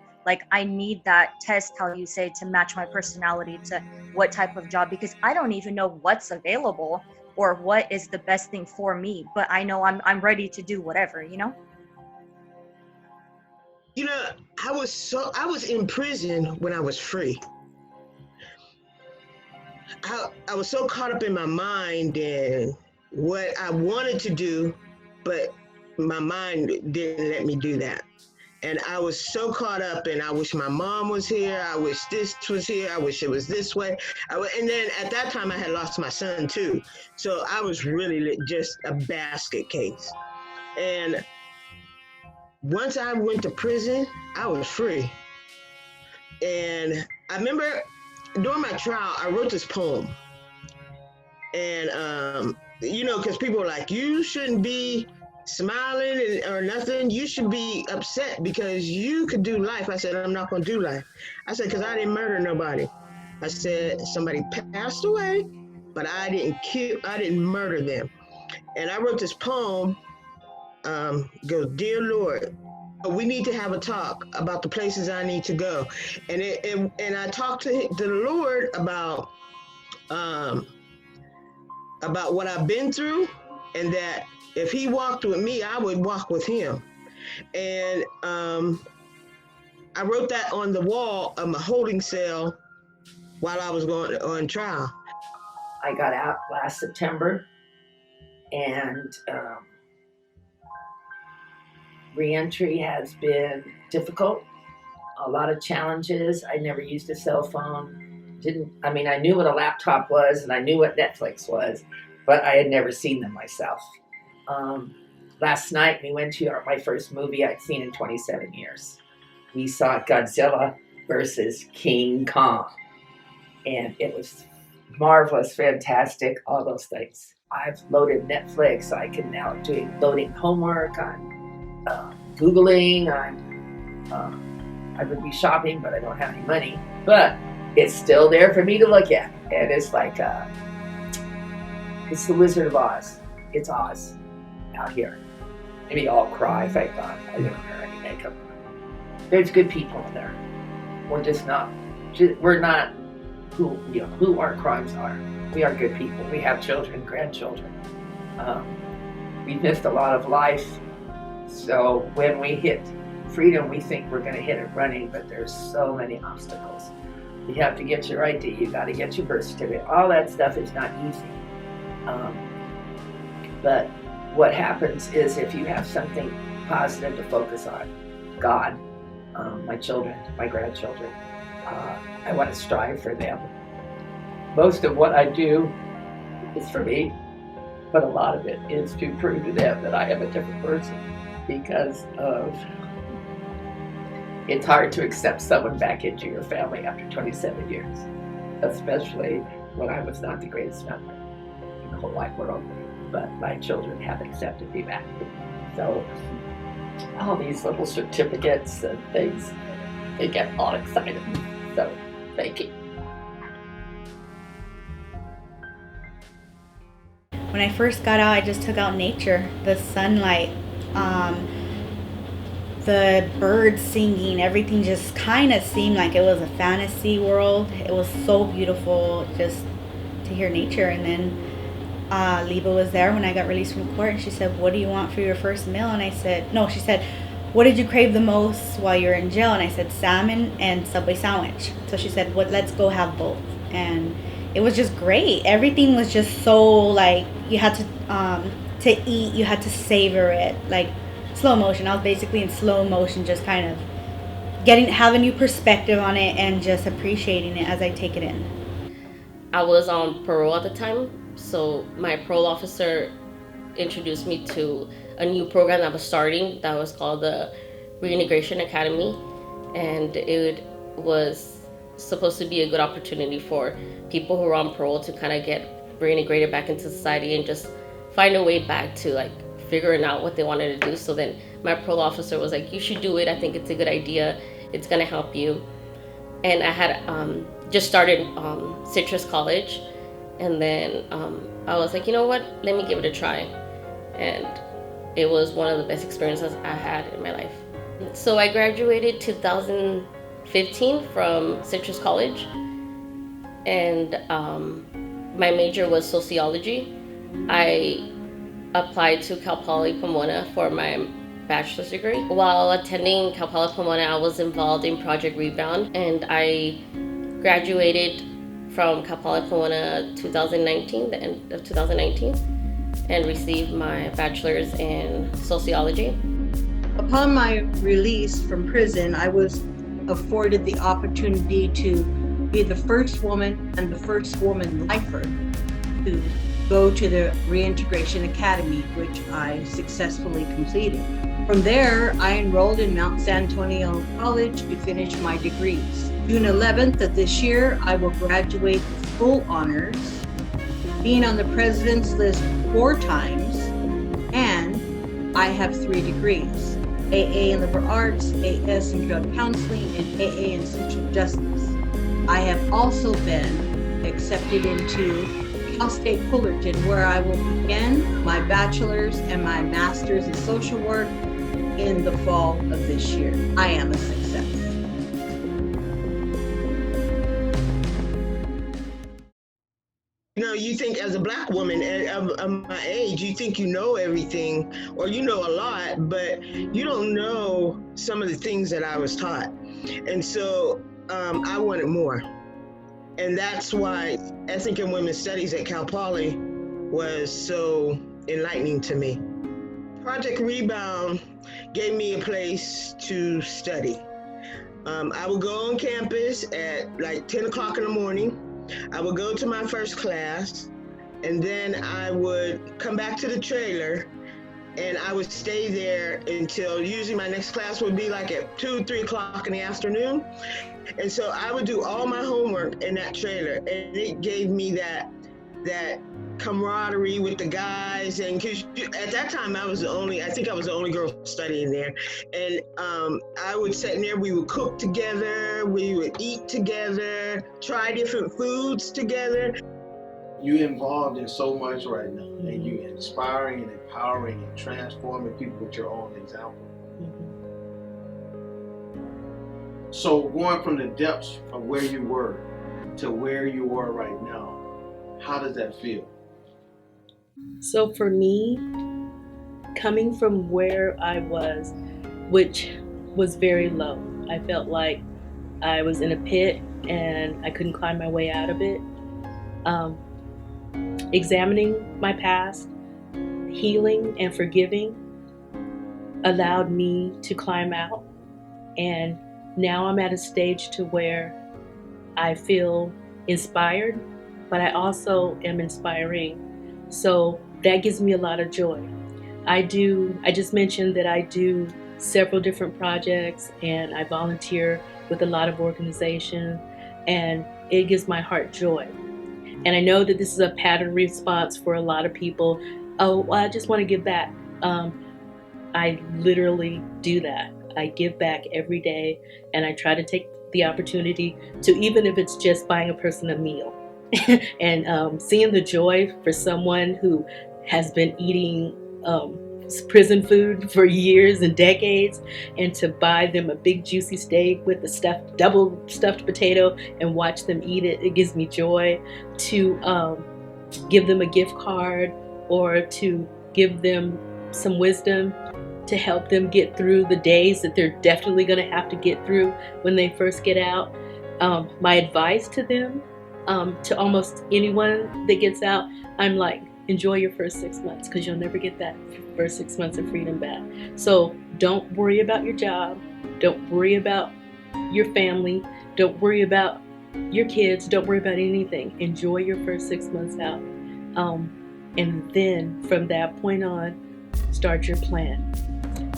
I need that test, how you say, to match my personality to what type of job, because I don't even know what's available or what is the best thing for me. But I know I'm ready to do whatever, I was in prison when I was free. I was so caught up in my mind and what I wanted to do, but my mind didn't let me do that. And I was so caught up, and I wish my mom was here. I wish this was here. I wish it was this way. And then at that time, I had lost my son too. So I was really just a basket case. And once I went to prison, I was free. And I remember during my trial, I wrote this poem. And, because people were like, you shouldn't be smiling or nothing. You should be upset because you could do life. I said, I'm not going to do life. I said, because I didn't murder nobody. I said, somebody passed away, but I didn't murder them. And I wrote this poem, goes, Dear Lord, we need to have a talk about the places I need to go. And I talked to the Lord about what I've been through, and that if he walked with me, I would walk with him. And I wrote that on the wall of my holding cell while I was going on trial. I got out last September, and re-entry has been difficult. A lot of challenges. I never used a cell phone. I knew what a laptop was and I knew what Netflix was, but I had never seen them myself. Last night we went to my first movie I'd seen in 27 years. We saw Godzilla versus King Kong, and it was marvelous, fantastic, all those things. I've loaded Netflix. I can now do loading homework. I'm Googling. I would be shopping, but I don't have any money. But it's still there for me to look at. And it's like, it's the Wizard of Oz. It's Oz out here. Maybe I'll cry, thank God. I didn't wear any makeup. There's good people in there. We're not who our crimes are. We are good people. We have children, grandchildren. We missed a lot of life. So when we hit freedom, we think we're going to hit it running, but there's so many obstacles. You have to get your ID, you got to get your birth certificate. All that stuff is not easy. But what happens is if you have something positive to focus on, God, my children, my grandchildren, I want to strive for them. Most of what I do is for me, but a lot of it is to prove to them that I am a different person, because of it's hard to accept someone back into your family after 27 years, especially when I was not the greatest member in the whole wide world, but my children have accepted me back. So all these little certificates and things, they get all excited. So thank you. When I first got out, I just took out nature, the sunlight, the birds singing, everything just kind of seemed like it was a fantasy world. It was so beautiful just to hear nature. And then Liba was there when I got released from court, and she said, "What do you want for your first meal?" And I said, no, she said, "What did you crave the most while you were in jail?" And I said, "Salmon and Subway sandwich." So she said, "What? Let's go have both." And it was just great. Everything was just so, like, you had to eat, you had to savor it, like slow motion. I was basically in slow motion, just kind of have a new perspective on it and just appreciating it as I take it in. I was on parole at the time, so my parole officer introduced me to a new program that was starting that was called the Reintegration Academy, and it was supposed to be a good opportunity for people who are on parole to kind of get reintegrated back into society and just find a way back to like figuring out what they wanted to do. So then my parole officer was like, "You should do it. I think it's a good idea. It's gonna help you." And I had just started Citrus College, and then I was like, you know what? Let me give it a try. And it was one of the best experiences I had in my life. So I graduated 2015 from Citrus College, and my major was sociology. I applied to Cal Poly Pomona for my bachelor's degree. While attending Cal Poly Pomona, I was involved in Project Rebound, and I graduated from Cal Poly Pomona 2019, the end of 2019, and received my bachelor's in sociology. Upon my release from prison, I was afforded the opportunity to be the first woman and the first woman lifer to go to the Reintegration Academy, which I successfully completed. From there, I enrolled in Mount San Antonio College to finish my degrees. June 11th of this year, I will graduate with full honors, being on the president's list 4 times, and I have 3 degrees: AA in liberal arts, AS in drug counseling, and AA in social justice. I have also been accepted into Cal State Fullerton, where I will begin my bachelor's and my master's in social work in the fall of this year. I am a success. You know, you think as a Black woman of my age, you think you know everything or you know a lot, but you don't know some of the things that I was taught. And so I wanted more. And that's why Ethnic and Women's Studies at Cal Poly was so enlightening to me. Project Rebound gave me a place to study. I would go on campus at like 10 o'clock in the morning. I would go to my first class, and then I would come back to the trailer, and I would stay there until usually my next class would be like at 2, 3 o'clock in the afternoon. And so I would do all my homework in that trailer, and it gave me that camaraderie with the guys. And because at that time I was the only girl studying there, and I would sit in there. We would cook together, we would eat together, try different foods together. You're involved in so much right now, and you're inspiring and empowering and transforming people with your own example. So going from the depths of where you were to where you are right now, how does that feel? So for me, coming from where I was, which was very low, I felt like I was in a pit and I couldn't climb my way out of it. Examining my past, healing and forgiving allowed me to climb out. And now I'm at a stage to where I feel inspired, but I also am inspiring. So that gives me a lot of joy. I just mentioned that I do several different projects and I volunteer with a lot of organizations, and it gives my heart joy. And I know that this is a pattern response for a lot of people. Oh, well, I just want to give back. I literally do that. I give back every day, and I try to take the opportunity to, even if it's just buying a person a meal and seeing the joy for someone who has been eating prison food for years and decades, and to buy them a big juicy steak with a double stuffed potato and watch them eat it. It gives me joy. To give them a gift card or to give them some wisdom to help them get through the days that they're definitely going to have to get through when they first get out. My advice to them, to almost anyone that gets out, I'm like, enjoy your first 6 months, because you'll never get that first 6 months of freedom back. So don't worry about your job. Don't worry about your family. Don't worry about your kids. Don't worry about anything. Enjoy your first 6 months out. And then from that point on, start your plan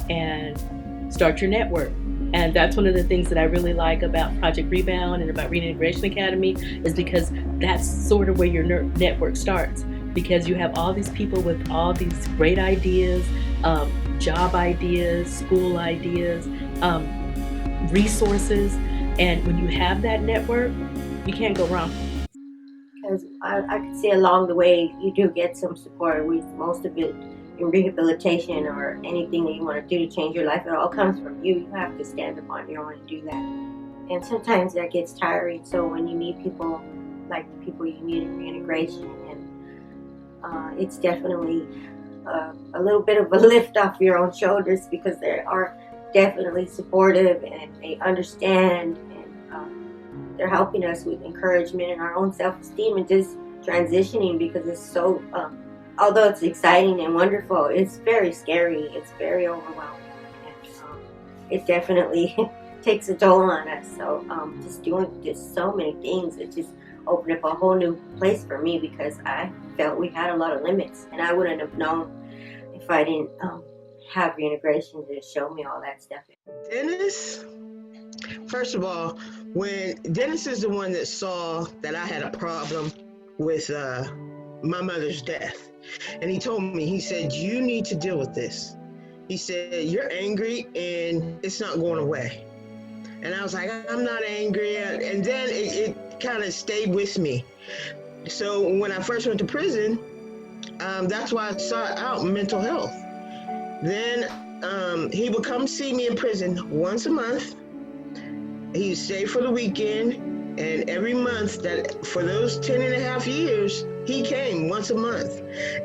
and start your network. And that's one of the things that I really like about Project Rebound and about Reintegration Academy, is because that's sort of where your network starts, because you have all these people with all these great ideas, job ideas, school ideas, resources. And when you have that network, you can't go wrong. Because I could see along the way you do get some support. With most of it in rehabilitation or anything that you want to do to change your life, it all comes from you. You have to stand up on your own and do that. And sometimes that gets tiring. So when you meet people like the people you meet in reintegration, and it's definitely a little bit of a lift off your own shoulders, because they are definitely supportive and they understand, and they're helping us with encouragement and our own self-esteem and just transitioning, because it's so, although it's exciting and wonderful, it's very scary, it's very overwhelming, and it definitely takes a toll on us. So just doing just so many things, it just opened up a whole new place for me, because I felt we had a lot of limits, and I wouldn't have known if I didn't have reintegration to show me all that stuff. Dennis, first of all, when Dennis is the one that saw that I had a problem with my mother's death, and he told me, he said, you need to deal with this. He said, you're angry and it's not going away. And I was like, I'm not angry. And then it kind of stayed with me. So when I first went to prison, that's why I sought out mental health. Then he would come see me in prison once a month. He would stay for the weekend, and every month that for those 10 and a half years, he came once a month.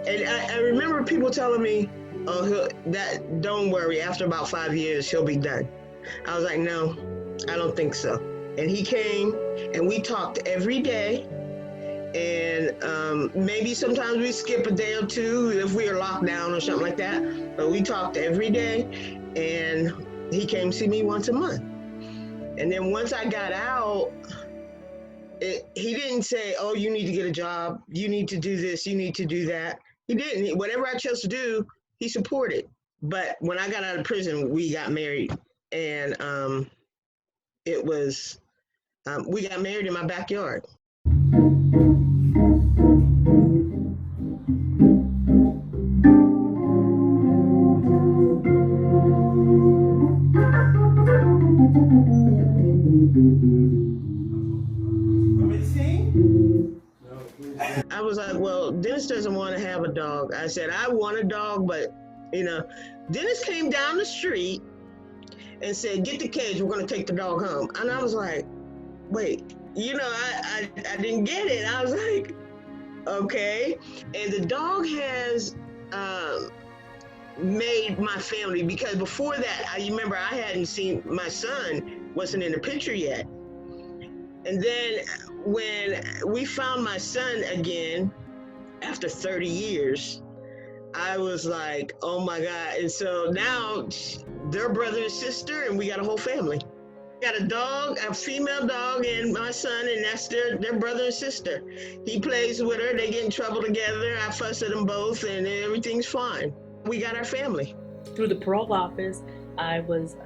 And I remember people telling me, oh, don't worry, after about 5 years, he'll be done. I was like, no, I don't think so. And he came, and we talked every day. And maybe sometimes we skip a day or two if we are locked down or something like that. But we talked every day, and he came see me once a month. And then once I got out, he didn't say, oh, you need to get a job, you need to do this, you need to do that. He didn't. Whatever I chose to do, he supported. But when I got out of prison, we got married. And it was, we got married in my backyard. I was like, well, Dennis doesn't want to have a dog. I said, I want a dog, but, Dennis came down the street and said, get the cage, we're going to take the dog home. And I was like, wait, I didn't get it. I was like, okay. And the dog has made my family, because before that, I remember I hadn't seen, my son wasn't in the picture yet. And then when we found my son again, after 30 years, I was like, oh my God. And so now they're brother and sister, and we got a whole family. Got a dog, a female dog, and my son, and that's their brother and sister. He plays with her. They get in trouble together. I fuss at them both, and everything's fine. We got our family. Through the parole office, I was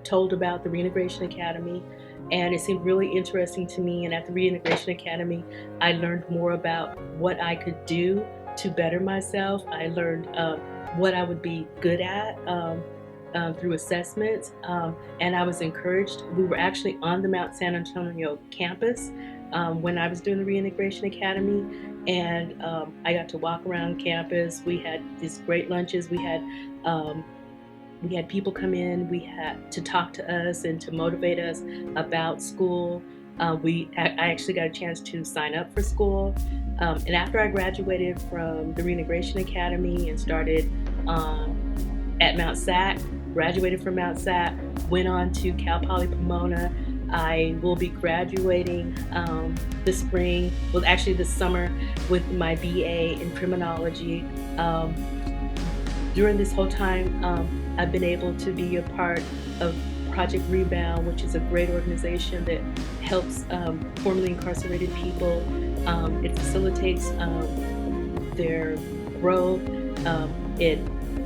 told about the Reintegration Academy, and it seemed really interesting to me. And at the Reintegration Academy, I learned more about what I could do to better myself. I learned what I would be good at. Through assessments, and I was encouraged. We were actually on the Mount San Antonio campus when I was doing the Reintegration Academy, and I got to walk around campus. We had these great lunches. We had people come in. We had to talk to us and to motivate us about school. I actually got a chance to sign up for school, and after I graduated from the Reintegration Academy and started at Mount SAC, graduated from Mount SAC, went on to Cal Poly Pomona. I will be graduating this spring, well actually this summer, with my BA in criminology. During this whole time, I've been able to be a part of Project Rebound, which is a great organization that helps formerly incarcerated people. It facilitates their growth.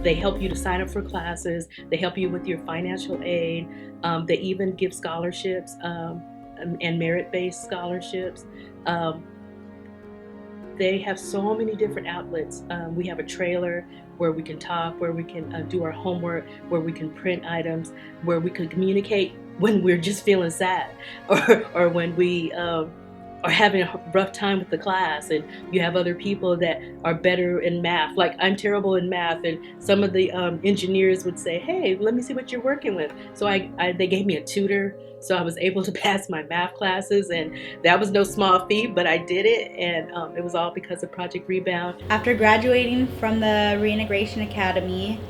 They help you to sign up for classes. They help you with your financial aid. They even give scholarships and merit-based scholarships. They have so many different outlets. We have a trailer where we can talk, where we can do our homework, where we can print items, where we can communicate when we're just feeling sad, or when we are having a rough time with the class, and you have other people that are better in math. Like, I'm terrible in math, and some of the engineers would say, hey, let me see what you're working with. So they gave me a tutor, so I was able to pass my math classes, and that was no small feat, but I did it, and it was all because of Project Rebound. After graduating from the Reintegration Academy,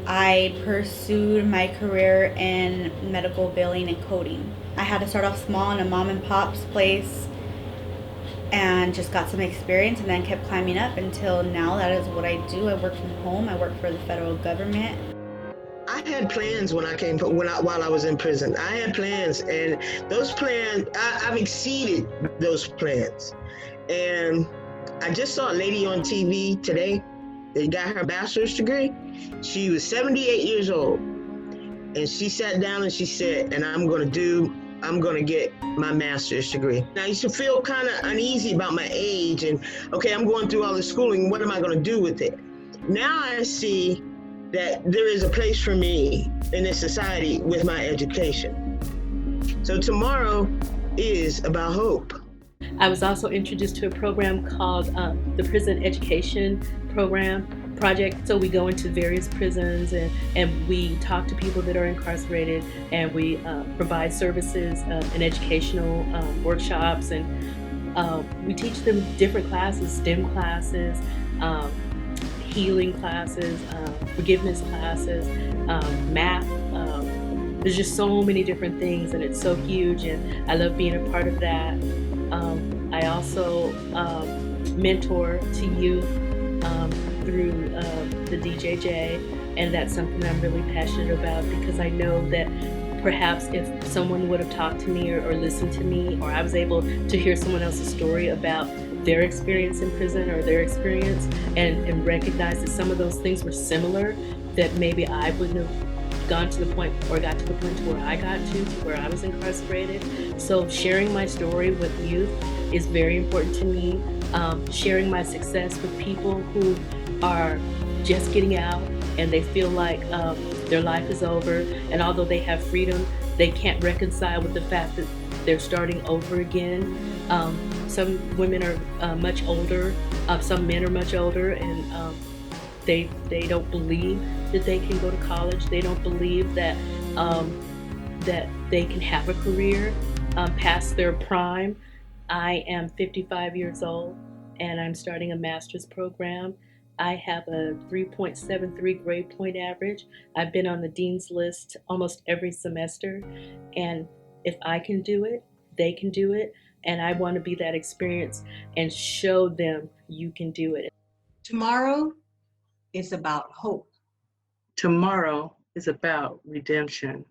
I pursued my career in medical billing and coding. I had to start off small in a mom and pop's place and just got some experience, and then kept climbing up until now. That is what I do. I work from home. I work for the federal government. I had plans while I was in prison. I had plans, and those plans, I've exceeded those plans. And I just saw a lady on TV today that got her bachelor's degree. She was 78 years old, and she sat down and she said, and I'm going to get my master's degree. Now, I used to feel kind of uneasy about my age, and okay, I'm going through all this schooling. What am I going to do with it? Now I see that there is a place for me in this society with my education. So tomorrow is about hope. I was also introduced to a program called the Prison Education Project. So we go into various prisons and we talk to people that are incarcerated, and we provide services and educational workshops, and we teach them different classes, STEM classes, healing classes, forgiveness classes, math. There's just so many different things, and it's so huge, and I love being a part of that. I also mentor to youth through the DJJ, and that's something I'm really passionate about, because I know that perhaps if someone would have talked to me or listened to me, or I was able to hear someone else's story about their experience in prison or their experience, and recognize that some of those things were similar, that maybe I wouldn't have gone to the point, or got to the point to where I got to where I was incarcerated. So sharing my story with youth is very important to me. Sharing my success with people who are just getting out and they feel like their life is over, and although they have freedom, they can't reconcile with the fact that they're starting over again. Some women are much older, some men are much older, and they don't believe that they can go to college. They don't believe that that they can have a career past their prime. I am 55 years old, and I'm starting a master's program. I have a 3.73 grade point average. I've been on the dean's list almost every semester, and if I can do it, they can do it, and I want to be that experience and show them you can do it. Tomorrow is about hope. Tomorrow is about redemption.